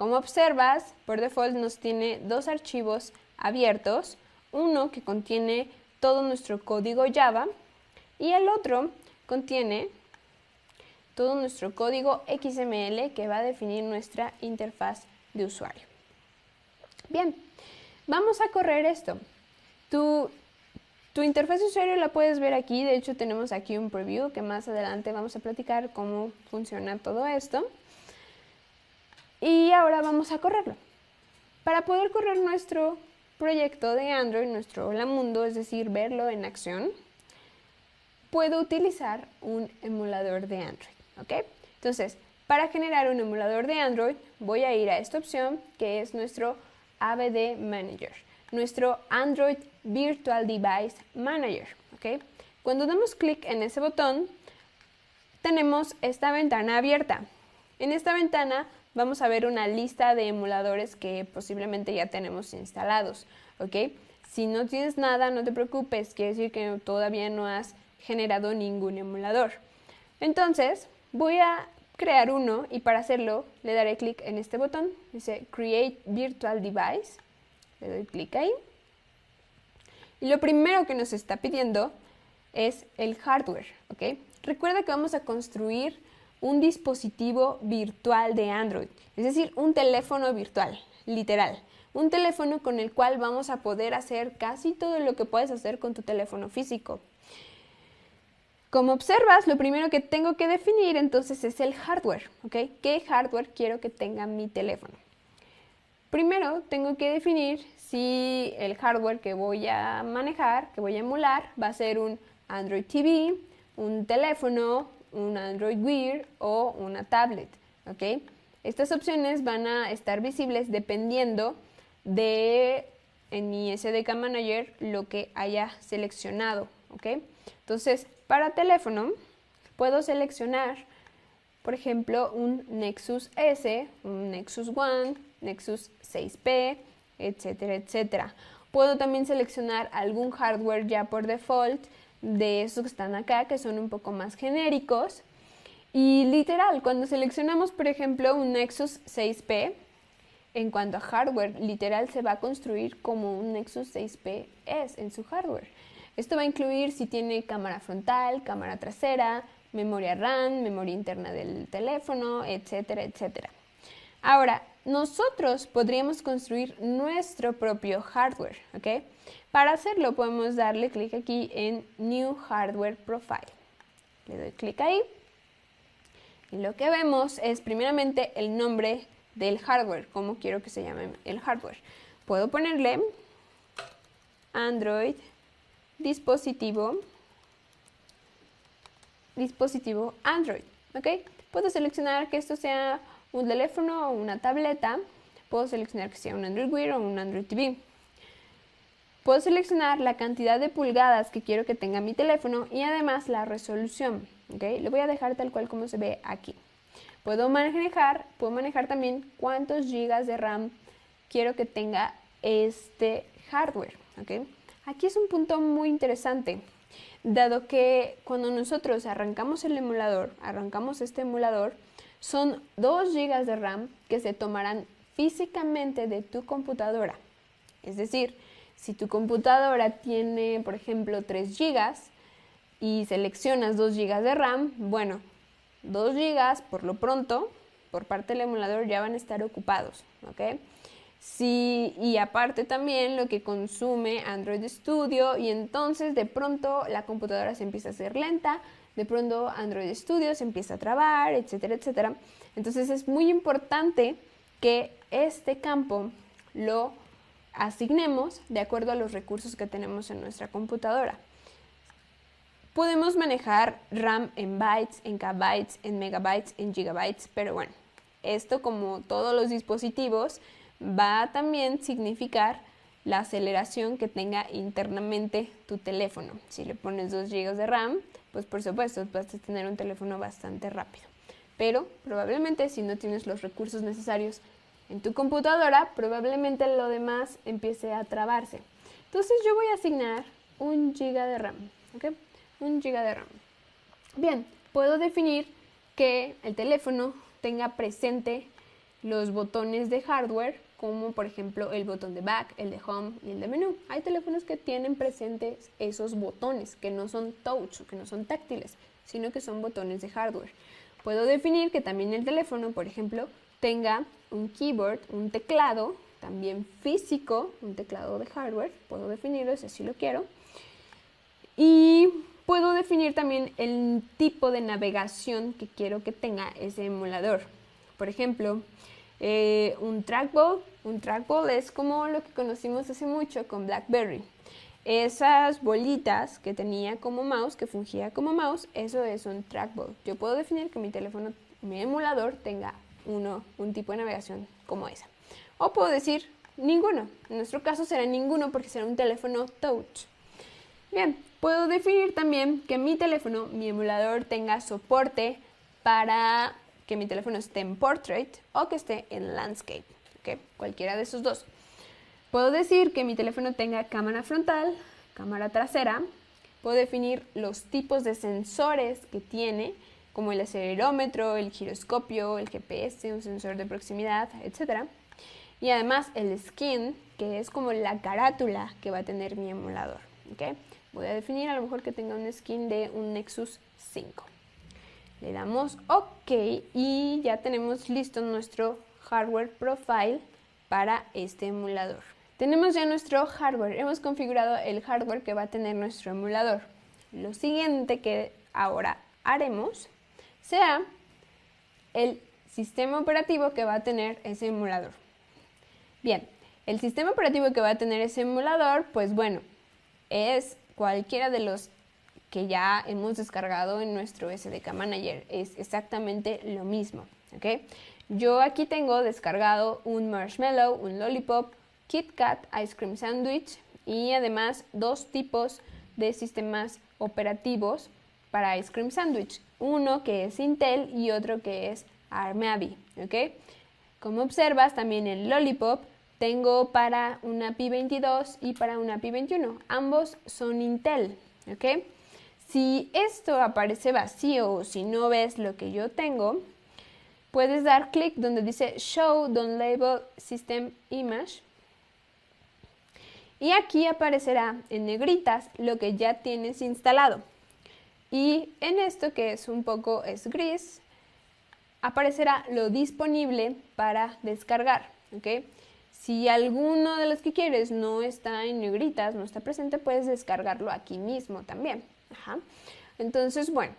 Como observas, por default nos tiene dos archivos abiertos, uno que contiene todo nuestro código Java y el otro contiene todo nuestro código XML que va a definir nuestra interfaz de usuario. Bien, vamos a correr esto. Tu interfaz de usuario la puedes ver aquí, de hecho tenemos aquí un preview que más adelante vamos a platicar cómo funciona todo esto. Y ahora vamos a correrlo. Para poder correr nuestro proyecto de Android, nuestro Hola Mundo, es decir, verlo en acción, puedo utilizar un emulador de Android, ¿ok? Entonces, para generar un emulador de Android, voy a ir a esta opción que es nuestro AVD Manager, nuestro Android Virtual Device Manager, ¿ok? Cuando damos clic en ese botón, tenemos esta ventana abierta. En esta ventana vamos a ver una lista de emuladores que posiblemente ya tenemos instalados, ¿ok? Si no tienes nada, no te preocupes, quiere decir que todavía no has generado ningún emulador. Entonces, voy a crear uno y para hacerlo le daré clic en este botón, dice Create Virtual Device, le doy clic ahí. Y lo primero que nos está pidiendo es el hardware, ¿ok? Recuerda que vamos a construir un dispositivo virtual de Android, es decir, un teléfono virtual, literal. Un teléfono con el cual vamos a poder hacer casi todo lo que puedes hacer con tu teléfono físico. Como observas, lo primero que tengo que definir entonces es el hardware, ¿ok? ¿Qué hardware quiero que tenga mi teléfono? Primero tengo que definir si el hardware que voy a manejar, que voy a emular, va a ser un Android TV, un teléfono, un Android Wear o una tablet, ¿ok? Estas opciones van a estar visibles dependiendo de, en mi SDK Manager, lo que haya seleccionado, ¿ok? Entonces, para teléfono, puedo seleccionar, por ejemplo, un Nexus S, un Nexus One, Nexus 6P, etcétera, etcétera. Puedo también seleccionar algún hardware ya por default de esos que están acá, que son un poco más genéricos. Y literal, cuando seleccionamos, por ejemplo, un Nexus 6P, en cuanto a hardware, literal se va a construir como un Nexus 6P es en su hardware. Esto va a incluir si tiene cámara frontal, cámara trasera, memoria RAM, memoria interna del teléfono, etcétera, etcétera. Ahora, nosotros podríamos construir nuestro propio hardware, ¿ok? Para hacerlo podemos darle clic aquí en New Hardware Profile. Le doy clic ahí y lo que vemos es primeramente el nombre del hardware, cómo quiero que se llame el hardware. Puedo ponerle Android dispositivo Android, ¿ok? Puedo seleccionar que esto sea un teléfono o una tableta. Puedo seleccionar que sea un Android Wear o un Android TV. Puedo seleccionar la cantidad de pulgadas que quiero que tenga mi teléfono y además la resolución, ¿ok? Lo voy a dejar tal cual como se ve aquí. Puedo manejar también cuántos gigas de RAM quiero que tenga este hardware, ¿ok? Aquí es un punto muy interesante, dado que cuando nosotros arrancamos el emulador, son 2 GB de RAM que se tomarán físicamente de tu computadora. Es decir, si tu computadora tiene, por ejemplo, 3 GB y seleccionas 2 GB de RAM, bueno, 2 GB por lo pronto, por parte del emulador, ya van a estar ocupados, ¿ok? Sí, y aparte también lo que consume Android Studio, y entonces de pronto la computadora se empieza a hacer lenta, de pronto Android Studio se empieza a trabar, etcétera, etcétera. Entonces es muy importante que este campo lo asignemos de acuerdo a los recursos que tenemos en nuestra computadora. Podemos manejar RAM en bytes, en kbytes, en megabytes, en gigabytes, pero bueno, esto como todos los dispositivos va a también significar la aceleración que tenga internamente tu teléfono. Si le pones 2 GB de RAM, pues por supuesto vas a tener un teléfono bastante rápido. Pero probablemente si no tienes los recursos necesarios en tu computadora, probablemente lo demás empiece a trabarse. Entonces yo voy a asignar 1 GB de RAM, ¿ok? 1 GB de RAM. Bien, puedo definir que el teléfono tenga presente los botones de hardware, como por ejemplo el botón de back, el de home y el de menú. Hay teléfonos que tienen presentes esos botones, que no son touch, que no son táctiles, sino que son botones de hardware. Puedo definir que también el teléfono, por ejemplo, tenga un keyboard, un teclado, también físico, un teclado de hardware. Puedo definirlo si así lo quiero. Y puedo definir también el tipo de navegación que quiero que tenga ese emulador. Por ejemplo, un trackball. Un trackball es como lo que conocimos hace mucho con BlackBerry. Esas bolitas que tenía como mouse, que fungía como mouse, eso es un trackball. Yo puedo definir que mi teléfono, mi emulador, tenga un tipo de navegación como esa. O puedo decir ninguno. En nuestro caso será ninguno porque será un teléfono touch. Bien, puedo definir también que mi teléfono, mi emulador, tenga soporte para que mi teléfono esté en portrait o que esté en landscape, ¿okay? Cualquiera de esos dos. Puedo decir que mi teléfono tenga cámara frontal, cámara trasera. Puedo definir los tipos de sensores que tiene, como el acelerómetro, el giroscopio, el GPS, un sensor de proximidad, etc. Y además el skin, que es como la carátula que va a tener mi emulador, ¿okay? Voy a definir a lo mejor que tenga un skin de un Nexus 5. Le damos OK y ya tenemos listo nuestro hardware profile para este emulador. Tenemos ya nuestro hardware, hemos configurado el hardware que va a tener nuestro emulador. Lo siguiente que ahora haremos será el sistema operativo que va a tener ese emulador. Bien, el sistema operativo que va a tener ese emulador, pues bueno, es cualquiera de los que ya hemos descargado en nuestro SDK Manager. Es exactamente lo mismo, ¿ok? Yo aquí tengo descargado un Marshmallow, un Lollipop, KitKat, Ice Cream Sandwich y además dos tipos de sistemas operativos para Ice Cream Sandwich. Uno que es Intel y otro que es ARMAVI, ¿ok? Como observas, también el Lollipop tengo para una Pi 22 y para una Pi 21. Ambos son Intel, ¿ok? Si esto aparece vacío o si no ves lo que yo tengo, puedes dar clic donde dice Show Don't Label System Image. Y aquí aparecerá en negritas lo que ya tienes instalado. Y en esto, que es un poco gris, aparecerá lo disponible para descargar, ¿ok? Si alguno de los que quieres no está en negritas, no está presente, puedes descargarlo aquí mismo también. Ajá. Entonces, bueno,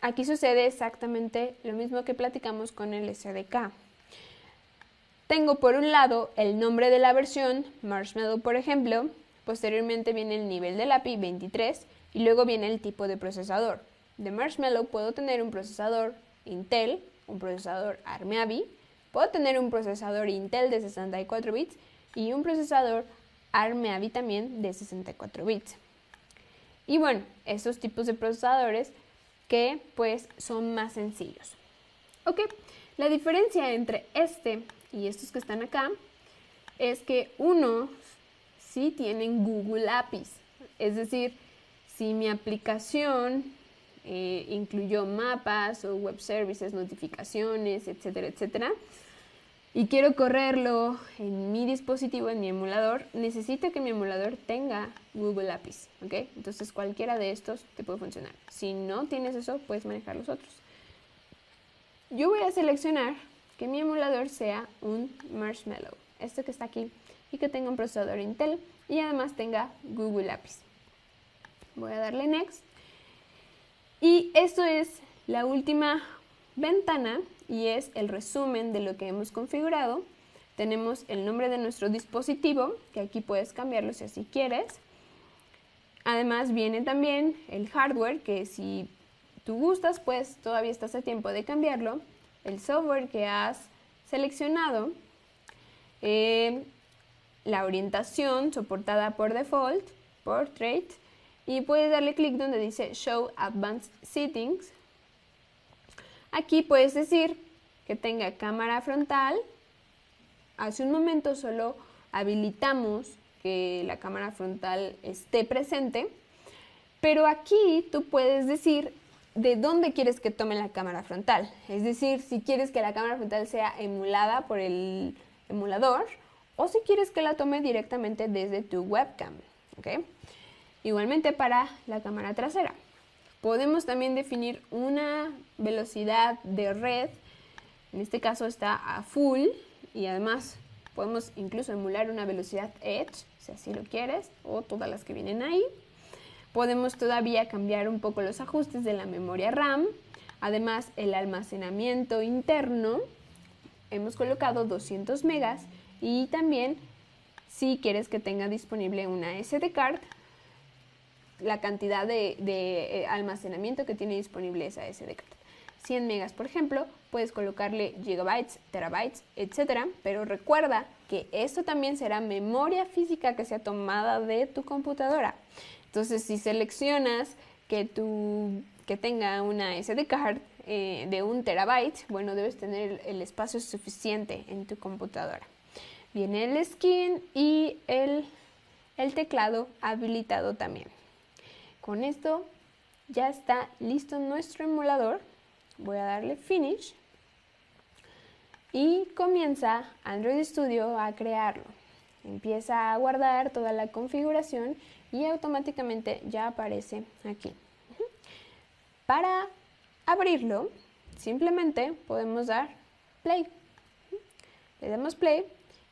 aquí sucede exactamente lo mismo que platicamos con el SDK. Tengo por un lado el nombre de la versión, Marshmallow por ejemplo, posteriormente viene el nivel del API 23 y luego viene el tipo de procesador. De Marshmallow puedo tener un procesador Intel, un procesador ARMAVI, puedo tener un procesador Intel de 64 bits y un procesador ARMAVI también de 64 bits. Y bueno, esos tipos de procesadores que pues son más sencillos. Ok, la diferencia entre este y estos que están acá es que unos sí tienen Google APIs, es decir, si mi aplicación incluyó mapas o web services, notificaciones, etcétera, etcétera, y quiero correrlo en mi dispositivo, en mi emulador, necesito que mi emulador tenga Google APIs, ¿ok? Entonces cualquiera de estos te puede funcionar. Si no tienes eso, puedes manejar los otros. Yo voy a seleccionar que mi emulador sea un Marshmallow, este que está aquí, y que tenga un procesador Intel y además tenga Google APIs. Voy a darle Next. Y esto es la última ventana y es el resumen de lo que hemos configurado. Tenemos el nombre de nuestro dispositivo, que aquí puedes cambiarlo si así quieres. Además viene también el hardware, que si tú gustas, pues todavía estás a tiempo de cambiarlo. El software que has seleccionado. La orientación soportada por default, Portrait. Y puedes darle clic donde dice Show Advanced Settings. Aquí puedes decir que tenga cámara frontal. Hace un momento solo habilitamos que la cámara frontal esté presente, pero aquí tú puedes decir de dónde quieres que tome la cámara frontal. Es decir, si quieres que la cámara frontal sea emulada por el emulador o si quieres que la tome directamente desde tu webcam. ¿Okay? Igualmente para la cámara trasera. Podemos también definir una velocidad de red. En este caso está a full y además podemos incluso emular una velocidad edge, si así lo quieres, o todas las que vienen ahí. Podemos todavía cambiar un poco los ajustes de la memoria RAM. Además, el almacenamiento interno, hemos colocado 200 megas y también si quieres que tenga disponible una SD card, la cantidad de almacenamiento que tiene disponible esa SD card. 100 megas, por ejemplo, puedes colocarle gigabytes, terabytes, etc. Pero recuerda que esto también será memoria física que sea tomada de tu computadora. Entonces, si seleccionas que tenga una SD card de 1 terabyte, bueno, debes tener el espacio suficiente en tu computadora. Viene el skin y el teclado habilitado también. Con esto ya está listo nuestro emulador. Voy a darle Finish y comienza Android Studio a crearlo. Empieza a guardar toda la configuración y automáticamente ya aparece aquí. Para abrirlo, simplemente podemos dar Play. Le damos Play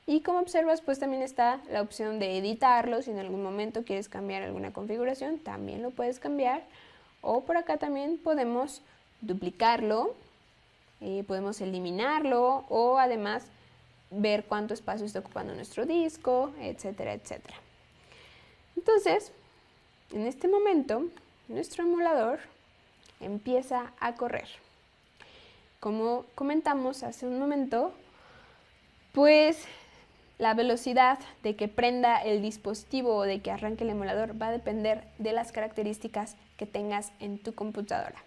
y como observas, pues también está la opción de editarlo. Si en algún momento quieres cambiar alguna configuración, también lo puedes cambiar. O por acá también podemos duplicarlo, podemos eliminarlo o además ver cuánto espacio está ocupando nuestro disco, etcétera, etcétera. Entonces, en este momento, nuestro emulador empieza a correr. Como comentamos hace un momento, pues la velocidad de que prenda el dispositivo o de que arranque el emulador va a depender de las características que tengas en tu computadora.